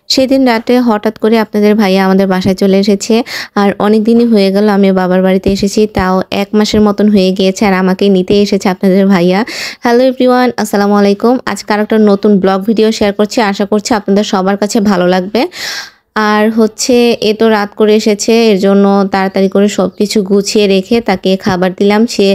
সেদিন রাতে হঠাৎ করে আপনাদের ভাইয়া আমাদের বাসায় চলে এসেছে। আর অনেক দিনই হয়ে গেল আমি বাবার বাড়িতে এসেছি। তাও ১ মাসের মতন হয়ে গিয়েছে আর আমাকে নিতে এসেছে আপনাদের ভাইয়া। হ্যালো এভরিওয়ান, আসসালামু আলাইকুম। আজকে আরেকটা নতুন ব্লগ ভিডিও শেয়ার করছি। আশা করছি আপনাদের সবার কাছে ভালো লাগবে। আর হচ্ছে এ তো রাত করে এসেছে, এর জন্য তাড়াতাড়ি করে সবকিছু গুছিয়ে রেখে তাকে খাবার দিলাম। সে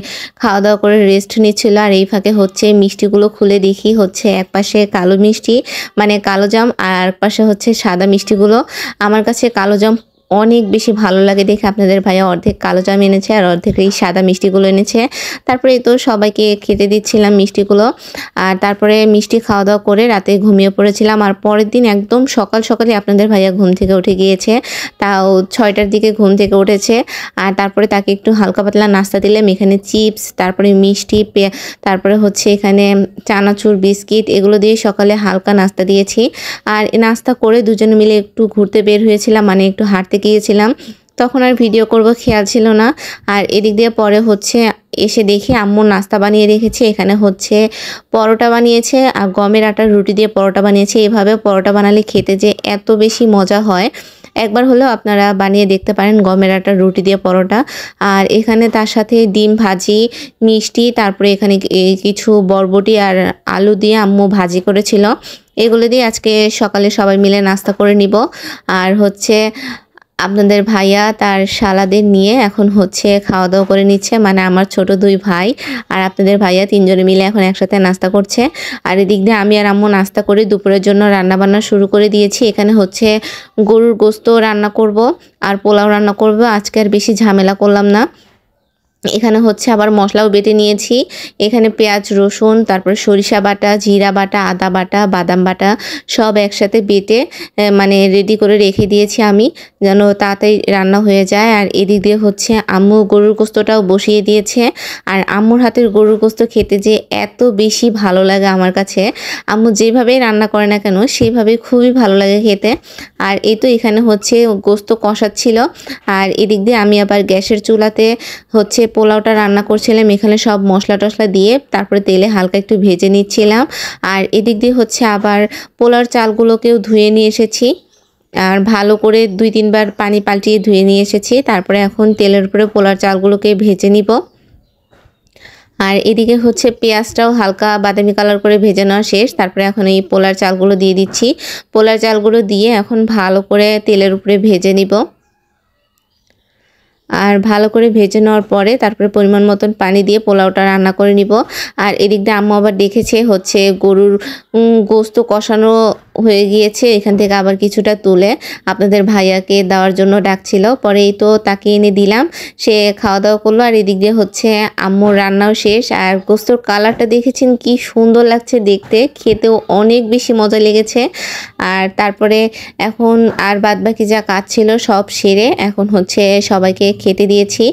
খাওয়া দাওয়া করে রেস্ট নিচ্ছিল। আর এই ফাঁকে হচ্ছে মিষ্টিগুলো খুলে দেখি, হচ্ছে একপাশে কালো মিষ্টি মানে কালো জাম আর একপাশে হচ্ছে সাদা মিষ্টিগুলো। আমার কাছে কালো জাম অনেক বেশি ভালো লাগে দেখে আপনাদের ভাইয়া অর্ধেক কালো জাম এনেছে আর অর্ধেক এই সাদা মিষ্টিগুলো এনেছে। তারপরে তো সবাইকে খেতে দিচ্ছিলাম মিষ্টিগুলো। আর তারপরে মিষ্টি খাওয়া দাওয়া করে রাতে ঘুমিয়ে পড়েছিলাম। আর পরের দিন একদম সকাল সকালে আপনাদের ভাইয়া ঘুম থেকে উঠে গিয়েছে, তাও ৬টার দিকে ঘুম থেকে উঠেছে। আর তারপরে তাকে একটু হালকা পাতলা নাস্তা দিলাম। এখানে চিপস, তারপরে মিষ্টি, তারপরে হচ্ছে এখানে চানাচুর, বিস্কিট, এগুলো দিয়ে সকালে হালকা নাস্তা দিয়েছি। আর নাস্তা করে দুজনে মিলে একটু ঘুরতে বের হয়েছিলাম, মানে একটু হাঁটতে গিয়েছিলাম। তখন আর ভিডিও করব খেয়াল ছিল না। আর এদিক দিয়ে পরে হচ্ছে এসে দেখি আম্মু নাস্তা বানিয়ে রেখেছে। এখানে হচ্ছে পরোটা বানিয়েছে আর গমের আটার রুটি দিয়ে পরোটা বানিয়েছে। এভাবে পরোটা বানালে খেতে যে এত বেশি মজা হয়, একবার হলেও আপনারা বানিয়ে দেখতে পারেন গমের আটার রুটি দিয়ে পরোটা। আর এখানে তার সাথে ডিম ভাজি, মিষ্টি, তারপরে এখানে কিছু বরবটি আর আলু দিয়ে আম্মু ভাজি করেছিল। এগুলো দিয়ে আজকে সকালে সবাই মিলে নাস্তা করে নিব। আর হচ্ছে আপনাদের ভাইয়া তার শালাদের নিয়ে এখন হচ্ছে খাওয়া দাওয়া করে নিচ্ছে, মানে আমার ছোট 2 ভাই আর আপনাদের ভাইয়া 3 জনে মিলে এখন একসাথে নাস্তা করছে। আর এদিক দিয়ে আমি আর আম্মু নাস্তা করে দুপুরের জন্য রান্না বান্না শুরু করে দিয়েছি। এখানে হচ্ছে গরুর গোস্ত রান্না করব আর পোলাও রান্না করব। আজকে আর বেশি ঝামেলা করলাম না। এখানে হচ্ছে আবার মশলাও বেটে নিয়েছি। এখানে পেঁয়াজ, রসুন, তারপরে সরিষা বাটা, জিরা বাটা, আদা বাটা, বাদাম বাটা সব একসাথে বেটে মানে রেডি করে রেখে দিয়েছি আমি, যেন তাড়াতাড়ি রান্না হয়ে যায়। আর এদিক দিয়ে হচ্ছে আম্মু গরুর গোস্তটাও বসিয়ে দিয়েছে। আর আম্মুর হাতের গরুর গোস্ত খেতে যে এত বেশি ভালো লাগে আমার কাছে, আম্মু যেভাবেই রান্না করে না কেন সেভাবে খুবই ভালো লাগে খেতে। আর এই তো এখানে হচ্ছে গোস্ত কষাচ্ছিল। আর এদিক দিয়ে আমি আবার গ্যাসের চুলাতে হচ্ছে পোলাওটা রান্না করছিলাম। এখানে সব মশলা টশলা দিয়ে তারপরে তেলে হালকা একটু ভেজে নিচ্ছিলাম। আর এদিক দিয়ে হচ্ছে আবার পোলাওর চালগুলোকেও ধুয়ে নিয়ে এসেছি। আর ভালো করে 2-3 বার পানি পাল্টিয়ে ধুয়ে নিয়ে এসেছি। তারপরে এখন তেলের উপরে পোলাওর চালগুলোকে ভেজে নিব। আর এদিকে হচ্ছে পেঁয়াজটাও হালকা বাদামি কালার করে ভেজে নেওয়া শেষ। তারপরে এখন এই পোলার চালগুলো দিয়ে দিচ্ছি। পোলার চালগুলো দিয়ে এখন ভালো করে তেলের উপরে ভেজে নিব। আর ভালো করে ভেজে নেওয়ার পরে তারপরে পরিমাণ মতন পানি দিয়ে পোলাওটা রান্না করে নিব। আর এদিক দিয়ে আম্মু আবার দেখেছে হচ্ছে গরুর গোস্ত কষানো হয়ে গিয়েছে, এখান থেকে আবার কিছুটা তুলে আপনাদের ভাইয়াকে দেওয়ার জন্য ডাকছিল। পরে এই তো তাকে এনে দিলাম, সে খাওয়া দাওয়া করলো। আর এদিক দিয়ে হচ্ছে আম্মুর রান্নাও শেষ। আর গোস্তর কালারটা দেখেছেন কি সুন্দর লাগছে দেখতে, খেতেও অনেক বেশি মজা লেগেছে। আর তারপরে এখন আর বাদবাকি যা কাজ ছিল সব সেরে এখন হচ্ছে সবাইকে খেতে দিয়েছি।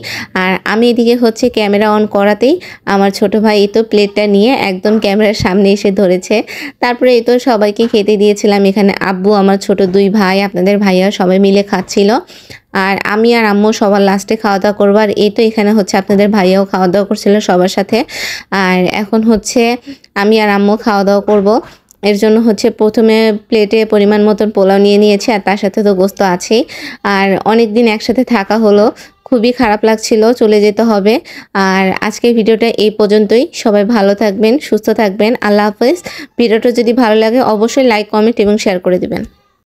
আর আমি এদিকে হচ্ছে ক্যামেরা অন করাতেই আমার ছোট ভাই এই তো প্লেটটা নিয়ে একদম ক্যামেরার সামনে এসে ধরেছে। তারপরে এই তো সবাইকে খেতে দিয়েছিলাম। এখানে আব্বু, আমার ছোট 2 ভাই, আপনাদের ভাইয়া সবাই মিলে খাচ্ছিল। আর আমি আর আম্মু সবার লাস্টে খাওয়া দাওয়া করবো। আর এই তো এখানে হচ্ছে আপনাদের ভাইয়াও খাওয়া দাওয়া করছিল সবার সাথে। আর এখন হচ্ছে আমি আর আম্মু খাওয়া দাওয়া করব। এর জন্য হচ্ছে প্রথমে প্লেটে পরিমাণ মতন পোলাও নিয়ে নিয়েছি আর তার সাথে তো গোস্ত আছেই। আর অনেক দিন একসাথে থাকা হলো, খুবই খারাপ লাগছিল, চলে যেতে হবে। আর আজকের ভিডিওটা এই পর্যন্তই। সবাই ভালো থাকবেন, সুস্থ থাকবেন। আল্লাহ হাফেজ। ভিডিওটা যদি ভালো লাগে অবশ্যই লাইক, কমেন্ট এবং শেয়ার করে দিবেন।